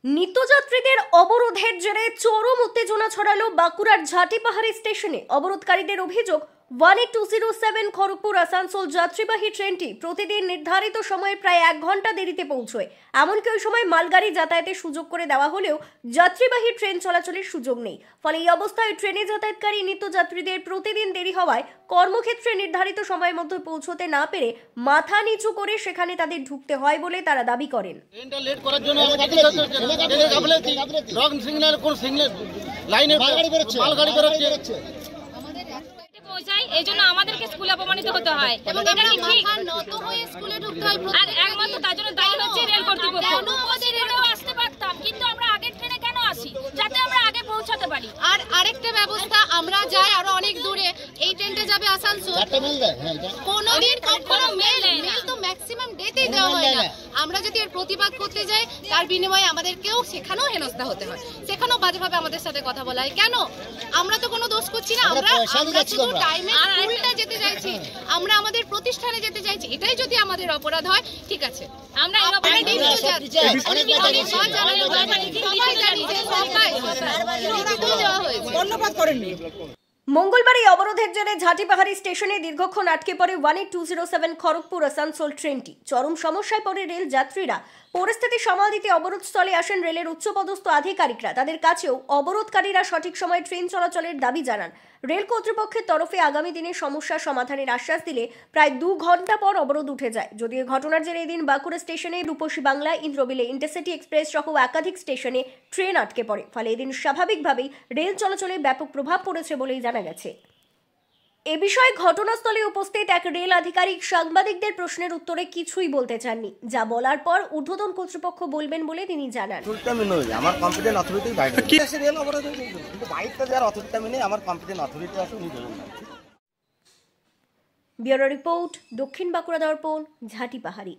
নিত্যযাত্রীদের অবরোধের জেরে চরম উত্তেজনা ছড়ালো বাঁকুড়ার ঝাটিপাহাড়ি স্টেশনে। অবরোধকারীদের অভিযোগ 18207 খড়গপুর আসানসোল যাত্রীবাহী ট্রেনটি প্রতিদিন নির্ধারিত সময়ে প্রায় 1 ঘন্টা দেরিতে পৌঁছয়। এমনকি ওই সময় মালগাড়ি যাতায়াতের সুযোগ করে দেওয়া হলেও যাত্রীবাহী ট্রেন চলাচলের সুযোগ নেই। ফলে এই অবস্থায় ট্রেনে যাতায়াতকারী নিত্যযাত্রীদের প্রতিদিন দেরি হওয়ায় কর্মক্ষেত্রে নির্ধারিত সময়ের মধ্যে পৌঁছতে না পেরে মাথা নিচু করে সেখানে তাদের ঢুকতে হয় বলে তারা দাবি করেন। এই জন্য আমাদেরকে স্কুলে অপমানিত হতে হয় এবং এটা কি ঠিক? স্কুলে ঢুকতে হয় আর একমাত্র তার জন্য দায়ী হচ্ছে রেল কর্তৃপক্ষ। আমাদের রেলেও আসতে পারতাম, কিন্তু আমরা আগের ট্রেনে কেন আসি? যাতে আমরা আগে পৌঁছাতে পারি। আর আরেকটা ব্যবস্থা, আমরা যাই আরো অনেক দূরে, এই ট্রেনটা যাবে আসানসোল, কোনোদিন কখনো মেল তো ম্যাক্সিমাম ডেতেই দেওয়া হয় না। আমরা যদি এর প্রতিবাদ করতে যাই, তার বিনিময়ে আমাদেরকেও সেখানেও হেনস্থা হতে হয়, সেখানেও বাজেভাবে আমাদের সাথে কথা বলা হয়। কেন? আমরা তো কোনো দোষ করছি না, আমরা শুধু টাইমে স্কুলটা যেতে চাইছি, আমরা আমাদের প্রতিষ্ঠানে যেতে চাইছি। এটাই যদি আমাদের অপরাধ হয়, ঠিক আছে, আমরা ধন্যবাদ করেননি। মঙ্গলবার এই অবরোধের জেরে ঝাটিপাহাড়ি স্টেশনে দীর্ঘক্ষণ আটকে পড়ে 18207 খড়গপুর আসানসোল ট্রেনটি। চরম সমস্যায় পড়ে রেল যাত্রীরা। পরিস্থিতি সামাল দিতে অবরোধস্থলে আসেন রেলের উচ্চপদস্থ আধিকারিকরা। তাদের কাছেও অবরোধকারীরা সঠিক সময়ে ট্রেন চলাচলের দাবি জানান। রেল কর্তৃপক্ষের তরফে আগামী দিনে সমস্যা সমাধানের আশ্বাস দিলে প্রায় 2 ঘন্টা পর অবরোধ উঠে যায়। যদিও ঘটনার জেরে এদিন বাঁকুড়া স্টেশনে রূপসী বাংলা, ইন্দ্রবিলে, ইন্টারসিটি এক্সপ্রেস সহ একাধিক স্টেশনে ট্রেন আটকে পড়ে। ফলে এদিন স্বাভাবিকভাবেই রেল চলাচলে ব্যাপক প্রভাব পড়েছে বলেই জানা গেছে। এ বিষয়ে ঘটনাস্থলে উপস্থিত এক রেল আধিকারিক সাংবাদিকদের প্রশ্নের উত্তরে কিছুই বলতে চাননি। যা বলার পর ঊর্ধ্বতন কর্তৃপক্ষ বলবেন বলে তিনি জানান। আমার কম্পিটেন্ট অথরিটি বাইরে কি আছে, রেল অবরোধ হয়েছে, কিন্তু বাইকটা যার অথরিটি নেই, আমার কম্পিটেন্ট অথরিটি আছে, উনি বলুন। ব্যুরো রিপোর্ট, দক্ষিণ বাঁকুড়া দর্পণ, ঝাটিপাহাড়ি।